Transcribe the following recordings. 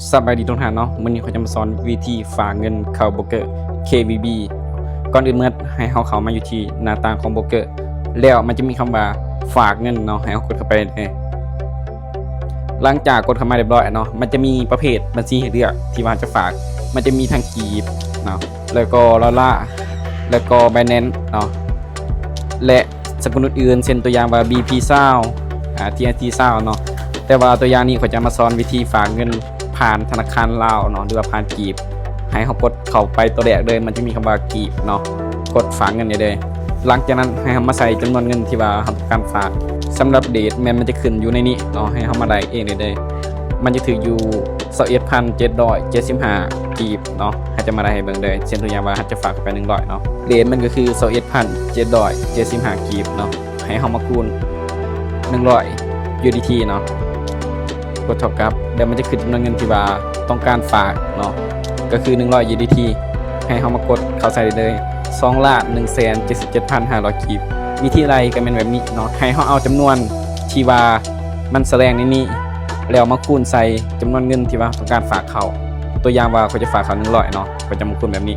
สบายดีทุกท่านเนาะวันนี้เขาจะมาสอนวิธีฝากเงินเข้าโบรกเกอร์ KVB ก่อนอื่นเมื่อให้เข้ามาอยู่ที่หน้าต่างของโบรกเกอร์แล้วมันจะมีคำว่าฝากเงินเนาะให้เขากดเข้าไปเลยหลังจากกดเข้ามาเรียบร้อยเนาะมันจะมีประเภทบัญชีให้เลือกที่ว่าจะฝากมันจะมีทั้งกีบเนาะแล้วก็ลอล่าแล้วก็ Binance เนาะและสกุลอื่นๆเช่นตัวอย่างว่า BP เศร้าTNT เศร้าเนาะแต่ว่าตัวอย่างนี้เขาจะมาสอนวิธีฝากเงินผ่านธนาคารลาวเนาะหรือว่าผ่านกีบให้เขากดเข้าไปตัวแรกเลยมันจะมีคำว่ากีบเนาะกดฝากเงินเลยหลังจากนั้นให้เขามาใส่จำนวนเงินที่ว่าเขาต้องการฝากสำหรับเดทมันจะขึ้นอยู่ในนี้เนาะให้เขามาได้เองเลยมันจะถืออยู่21,775กีบเนาะให้จะมาได้ให้เบิ่งเลยเช่นตัวอย่างว่าจะฝากไป100เนาะเดทมันก็คือ21,775กีบเนาะให้เขามาคูณ100 USDT เนาะกดเท่ากับเดี๋ยวมันจะขึ้นจำนวนเงินที่ว่าต้องการฝากเนาะก็คือ100 USDT ให้เขามากดเข้าใส่เลย2,177,500กีบวิธีไรก็เป็นแบบนี้เนาะให้เขาเอาจำนวนที่ว่ามันแสดงในนี้แล้วมาคูณใส่จำนวนเงินที่ว่าต้องการฝากเขาตัวอย่างว่าเขาจะฝากเขา100เนาะก็จะมาคูณแบบนี้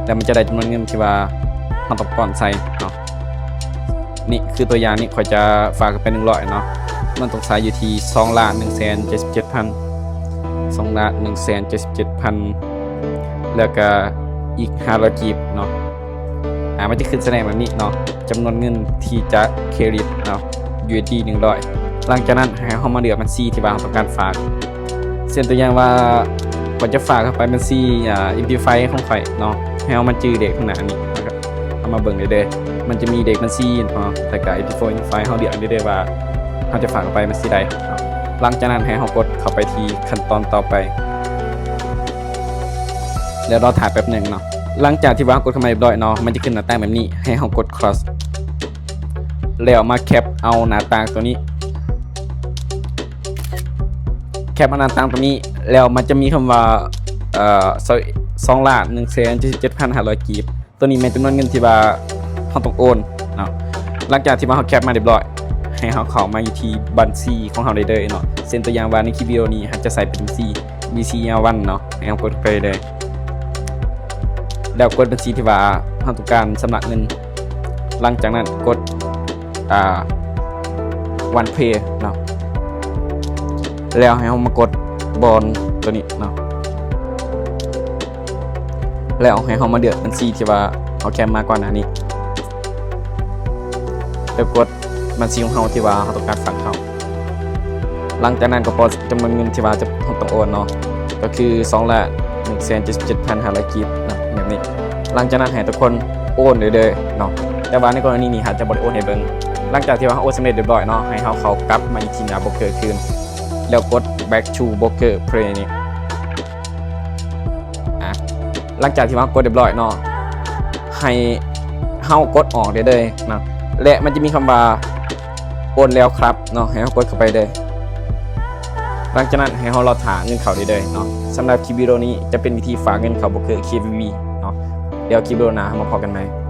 แล้วมันจะได้จำนวนเงินที่ว่าเขาต้องการใส่เนาะนี่คือตัวอย่างนี้เขาจะฝากไป100เนาะมันต้องใช้อยู่ที่2,177,000แล้วก็อีก500กีบเนาะมันจะขึ้นแสดงแบบนี้เนาะจำนวนเงินที่จะเครดิตเนาะ USD 100หลังจากนั้นให้เขามาเลือกบัญชีที่ว่าต้องการฝากเช่นตัวอย่างว่าผมจะฝากเข้าไปบัญชีImplify ของข่อยเนาะให้เอามาจื้อเด็กข้างหน้านี้นะครับเอามาเบิ่งเด้อมันจะมีเด็กบัญชีเนาะแต่กับ Implify เขาเลือกได้ว่าเขาจะฝากเข้าไปบัญชีใดหลังจากนั้นให้เขากดเข้าไปที่ขั้นตอนต่อไปแล้วเราถ่ายแป๊บหนึ่งเนาะหลังจากที่ว่ากดเข้ามาเรียบร้อยเนาะมันจะขึ้นหน้าต่างแบบนี้ให้เขากด cross แล้วมาแคปเอาหน้าต่างตัวนี้แคปเอาหน้าต่างตัวนี้แล้วมันจะมีคำว่า2,177,500กีบตัวนี้เป็นจำนวนเงินที่ว่าเขาต้องโอนเนาะหลังจากที่ว่าเขาแคปมาเรียบร้อยให้เขาเข้ามาอยู่ที่บัญชีของเขาได้เลยเนาะเช่นตัวอย่างว่าในคลิปวิดีโอนี้จะใส่เป็นบัญชี BC1 เนาะให้เขากดไปเลยแล้วกดบัญชีที่ว่าเราต้องการสำนักเงินหลังจากนั้นกดวันเพย์เนาะแล้วให้เรามากดบอลตัวนี้เนาะแล้วให้เรามาเลือกบัญชีที่ว่าเขาแคปมาก่อนหน้านี้แล้วกดบัญชีของเราที่ว่าเราต้องการฝากเขาหลังจากนั้นก็พอจำนวนเงินที่ว่าจะต้องโอนเนาะก็คือ2,177,500กีบเนาะแบบนี้หลังจากนั้นให้ทุกคนโอนเลยเนาะแต่ว่าในกรณีนี้จะบ่ได้โอนให้เบิ่งหลังจากที่ว่าโอนสำเร็จเรียบร้อยเนาะให้เขากลับมาที่หน้าโบรกเกอร์คืนแล้วกด back to broker play นี่หลังจากที่ว่ากดเรียบร้อยเนาะให้เขากดออกได้เลยเนาะและมันจะมีคำว่าโอนแล้วครับเนาะให้เขากดเข้าไปเลยหลังจากนั้นให้เราถามเงินเขาได้เลยเนาะสำหรับคลิปวิดีโอนี้จะเป็นวิธีฝากเงินเขาโบรกเกอร์ KVB เนาะเดี๋ยวคลิปวิดีโอหน้ามาพบกันไหม